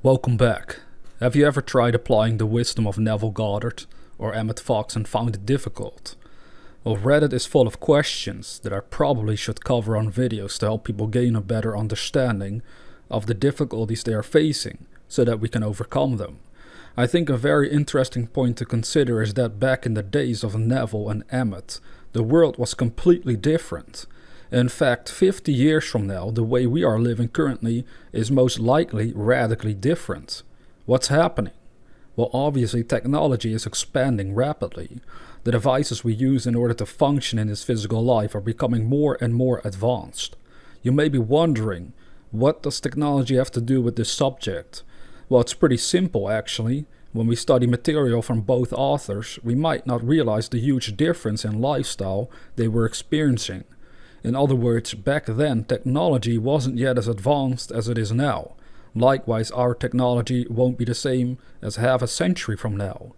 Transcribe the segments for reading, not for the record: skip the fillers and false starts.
Welcome back. Have you ever tried applying the wisdom of Neville Goddard or Emmet and found it difficult? Well, Reddit is full of questions that I probably should cover on videos to help people gain a better understanding of the difficulties they are facing so that we can overcome them. I think a very interesting point to consider is that back in the days of Neville and Emmet, the world was completely different. In fact, 50 years from now, the way we are living currently is most likely radically different. What's happening? Well, obviously technology is expanding rapidly. The devices we use in order to function in this physical life are becoming more and more advanced. You may be wondering, what does technology have to do with this subject? Well, it's pretty simple actually. When we study material from both authors, we might not realize the huge difference in lifestyle they were experiencing. In other words, back then technology wasn't yet as advanced as it is now. Likewise, our technology won't be the same as half a century from now.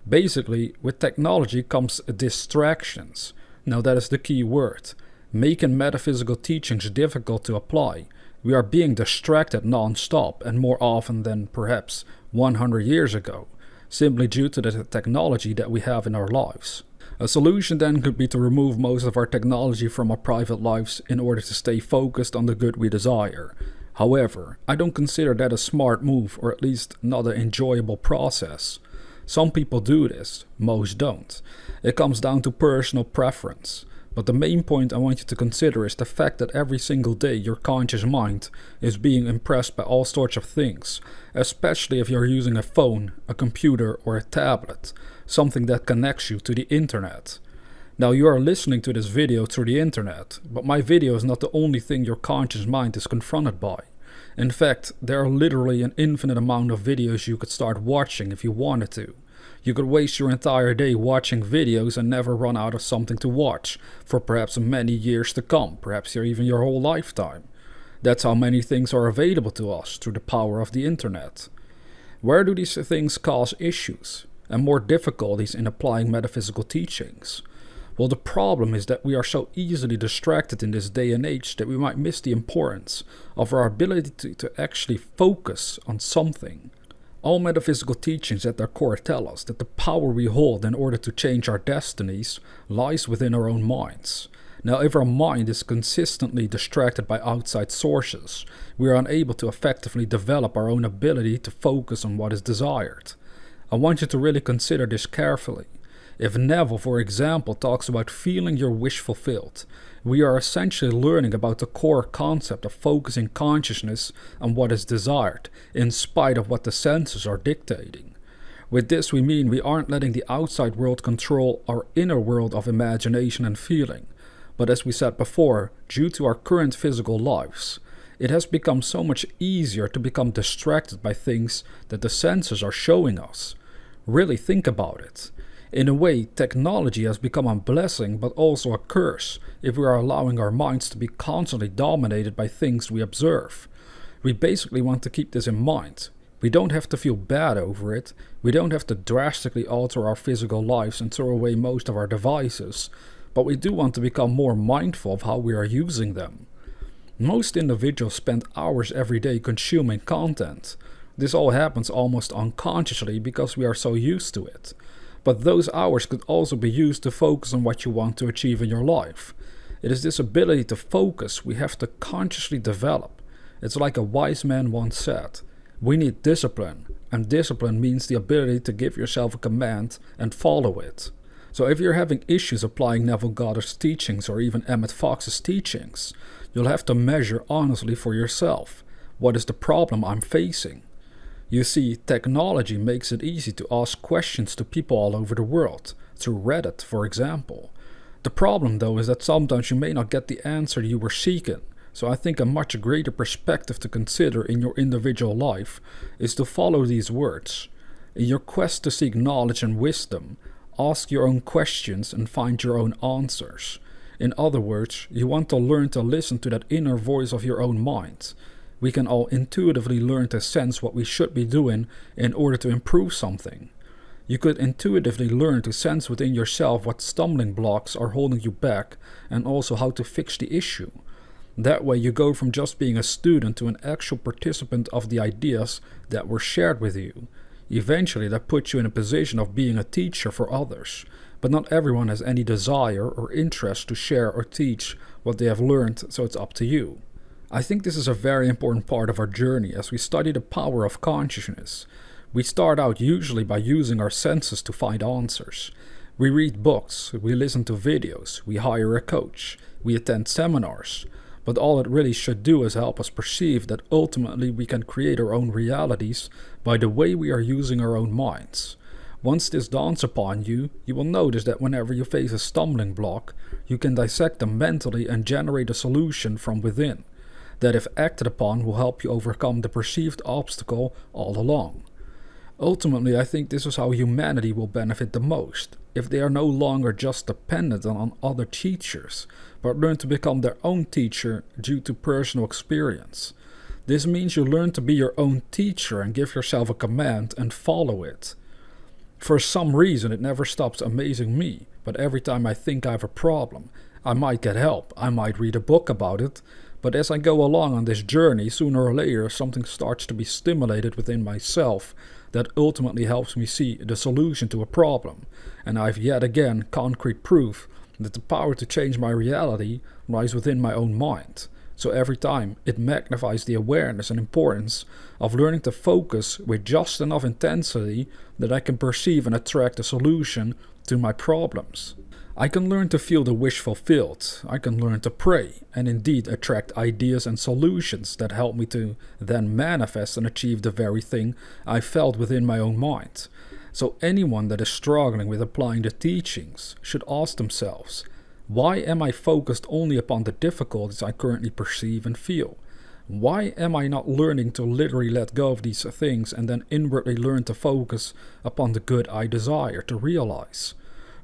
Basically, with technology comes distractions. Now that is the key word. Making metaphysical teachings difficult to apply. We are being distracted non-stop and more often than perhaps 100 years ago, simply due to the technology that we have in our lives. A solution then could be to remove most of our technology from our private lives in order to stay focused on the good we desire. However, I don't consider that a smart move, or at least not an enjoyable process. Some people do this, most don't. It comes down to personal preference. But the main point I want you to consider is the fact that every single day your conscious mind is being impressed by all sorts of things, especially if you're using a phone, a computer or a tablet, something that connects you to the internet. Now you are listening to this video through the internet, but my video is not the only thing your conscious mind is confronted by. In fact, there are literally an infinite amount of videos you could start watching if you wanted to. You could waste your entire day watching videos and never run out of something to watch for perhaps many years to come, perhaps even your whole lifetime. That's how many things are available to us through the power of the internet. Where do these things cause issues and more difficulties in applying metaphysical teachings? Well, the problem is that we are so easily distracted in this day and age that we might miss the importance of our ability to actually focus on something. All metaphysical teachings at their core tell us that the power we hold in order to change our destinies lies within our own minds. Now, if our mind is consistently distracted by outside sources, we are unable to effectively develop our own ability to focus on what is desired. I want you to really consider this carefully. If Neville, for example, talks about feeling your wish fulfilled, we are essentially learning about the core concept of focusing consciousness on what is desired, in spite of what the senses are dictating. With this we mean we aren't letting the outside world control our inner world of imagination and feeling. But as we said before, due to our current physical lives, it has become so much easier to become distracted by things that the senses are showing us. Really think about it. In a way, technology has become a blessing but also a curse if we are allowing our minds to be constantly dominated by things we observe. We basically want to keep this in mind. We don't have to feel bad over it. We don't have to drastically alter our physical lives and throw away most of our devices, but we do want to become more mindful of how we are using them. Most individuals spend hours every day consuming content. This all happens almost unconsciously because we are so used to it. But those hours could also be used to focus on what you want to achieve in your life. It is this ability to focus we have to consciously develop. It's like a wise man once said, we need discipline, and discipline means the ability to give yourself a command and follow it. So if you're having issues applying Neville Goddard's teachings or even Emmet Fox's teachings, you'll have to measure honestly for yourself. What is the problem I'm facing? You see, technology makes it easy to ask questions to people all over the world, through Reddit for example. The problem though is that sometimes you may not get the answer you were seeking, so I think a much greater perspective to consider in your individual life is to follow these words. In your quest to seek knowledge and wisdom, ask your own questions and find your own answers. In other words, you want to learn to listen to that inner voice of your own mind. We can all intuitively learn to sense what we should be doing in order to improve something. You could intuitively learn to sense within yourself what stumbling blocks are holding you back and also how to fix the issue. That way you go from just being a student to an actual participant of the ideas that were shared with you. Eventually that puts you in a position of being a teacher for others, but not everyone has any desire or interest to share or teach what they have learned, so it's up to you. I think this is a very important part of our journey as we study the power of consciousness. We start out usually by using our senses to find answers. We read books, we listen to videos, we hire a coach, we attend seminars. But all it really should do is help us perceive that ultimately we can create our own realities by the way we are using our own minds. Once this dawns upon you, you will notice that whenever you face a stumbling block, you can dissect them mentally and generate a solution from within. That if acted upon will help you overcome the perceived obstacle all along. Ultimately, I think this is how humanity will benefit the most, if they are no longer just dependent on other teachers, but learn to become their own teacher due to personal experience. This means you learn to be your own teacher and give yourself a command and follow it. For some reason, it never stops amazing me, but every time I think I have a problem, I might get help, I might read a book about it, but as I go along on this journey, sooner or later something starts to be stimulated within myself that ultimately helps me see the solution to a problem, and I've yet again concrete proof that the power to change my reality lies within my own mind. So every time it magnifies the awareness and importance of learning to focus with just enough intensity that I can perceive and attract a solution to my problems. I can learn to feel the wish fulfilled, I can learn to pray, and indeed attract ideas and solutions that help me to then manifest and achieve the very thing I felt within my own mind. So anyone that is struggling with applying the teachings should ask themselves, why am I focused only upon the difficulties I currently perceive and feel? Why am I not learning to literally let go of these things and then inwardly learn to focus upon the good I desire to realize?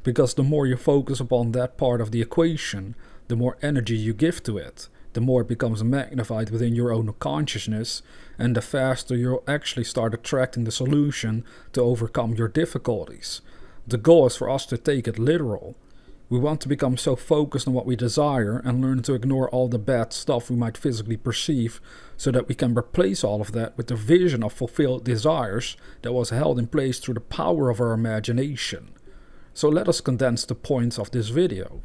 Because the more you focus upon that part of the equation, the more energy you give to it, the more it becomes magnified within your own consciousness, and the faster you'll actually start attracting the solution to overcome your difficulties. The goal is for us to take it literal. We want to become so focused on what we desire and learn to ignore all the bad stuff we might physically perceive, so that we can replace all of that with the vision of fulfilled desires that was held in place through the power of our imagination. So let us condense the points of this video.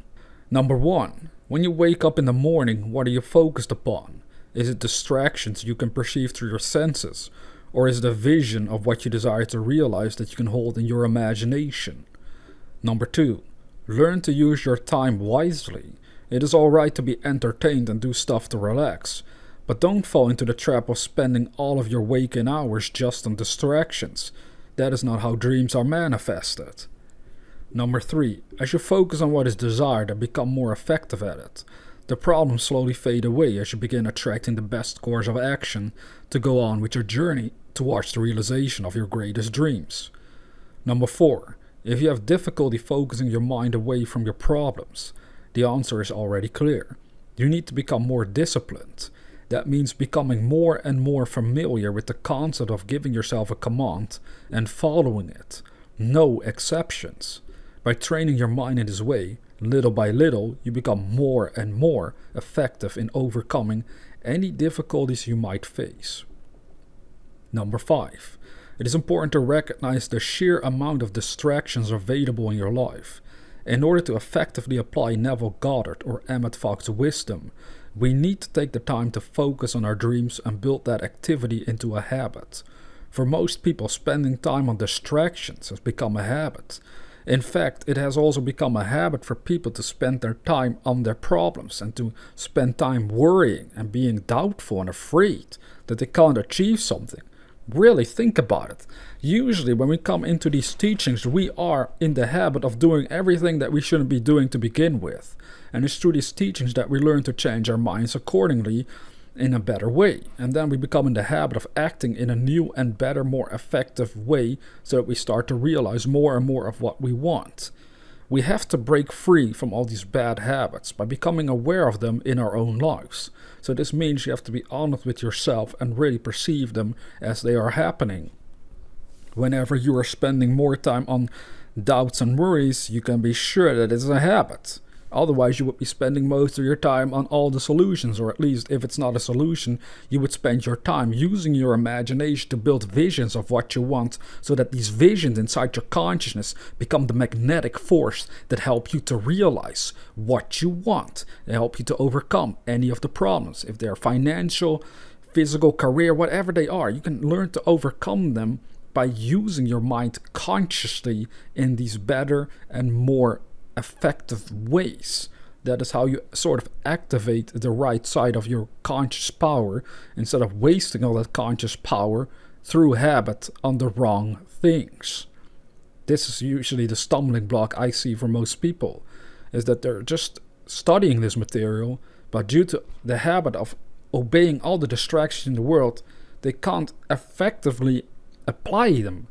Number 1. When you wake up in the morning, what are you focused upon? Is it distractions you can perceive through your senses? Or is it a vision of what you desire to realize that you can hold in your imagination? Number 2. Learn to use your time wisely. It is alright to be entertained and do stuff to relax, but don't fall into the trap of spending all of your waking hours just on distractions. That is not how dreams are manifested. Number 3. As you focus on what is desired and become more effective at it, the problems slowly fade away as you begin attracting the best course of action to go on with your journey towards the realization of your greatest dreams. Number 4. If you have difficulty focusing your mind away from your problems, the answer is already clear. You need to become more disciplined. That means becoming more and more familiar with the concept of giving yourself a command and following it. No exceptions. By training your mind in this way, little by little, you become more and more effective in overcoming any difficulties you might face. Number 5. It is important to recognize the sheer amount of distractions available in your life. In order to effectively apply Neville Goddard or Emmet wisdom, we need to take the time to focus on our dreams and build that activity into a habit. For most people, spending time on distractions has become a habit. In fact, it has also become a habit for people to spend their time on their problems and to spend time worrying and being doubtful and afraid that they can't achieve something. Really think about it. Usually when we come into these teachings, we are in the habit of doing everything that we shouldn't be doing to begin with. And it's through these teachings that we learn to change our minds accordingly in a better way, and then we become in the habit of acting in a new and better, more effective way, so that we start to realize more and more of what we want. We have to break free from all these bad habits by becoming aware of them in our own lives. So this means you have to be honest with yourself and really perceive them as they are happening. Whenever you are spending more time on doubts and worries, you can be sure that it's a habit. Otherwise, you would be spending most of your time on all the solutions, or at least if it's not a solution, you would spend your time using your imagination to build visions of what you want, so that these visions inside your consciousness become the magnetic force that help you to realize what you want. They help you to overcome any of the problems. If they're financial, physical, career, whatever they are, you can learn to overcome them by using your mind consciously in these better and more effective ways. That is how you sort of activate the right side of your conscious power, instead of wasting all that conscious power through habit on the wrong things. This is usually the stumbling block I see for most people, is that they're just studying this material, but due to the habit of obeying all the distractions in the world, they can't effectively apply them.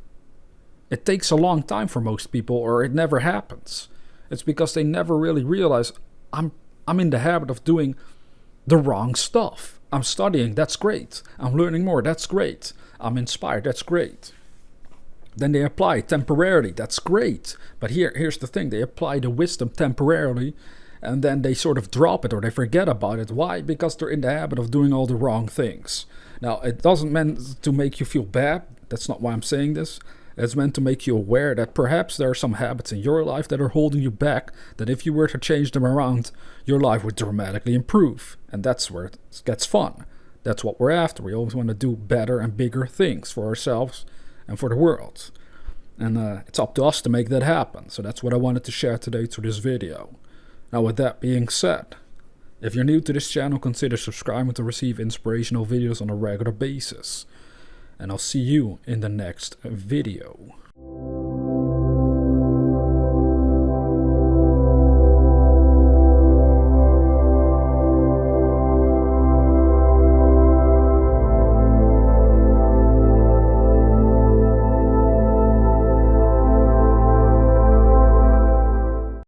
It takes a long time for most people, or it never happens. It's because they never really realize, I'm in the habit of doing the wrong stuff. I'm studying, that's great. I'm learning more, that's great. I'm inspired, that's great. Then they apply temporarily, that's great. But here's the thing, they apply the wisdom temporarily, and then they sort of drop it or they forget about it. Why? Because they're in the habit of doing all the wrong things. Now, it doesn't meant to make you feel bad. That's not why I'm saying this. It's meant to make you aware that perhaps there are some habits in your life that are holding you back, that if you were to change them around, your life would dramatically improve. And that's where it gets fun. That's what we're after. We always want to do better and bigger things for ourselves and for the world. And it's up to us to make that happen. So that's what I wanted to share today through this video. Now, with that being said, if you're new to this channel, consider subscribing to receive inspirational videos on a regular basis. And I'll see you in the next video.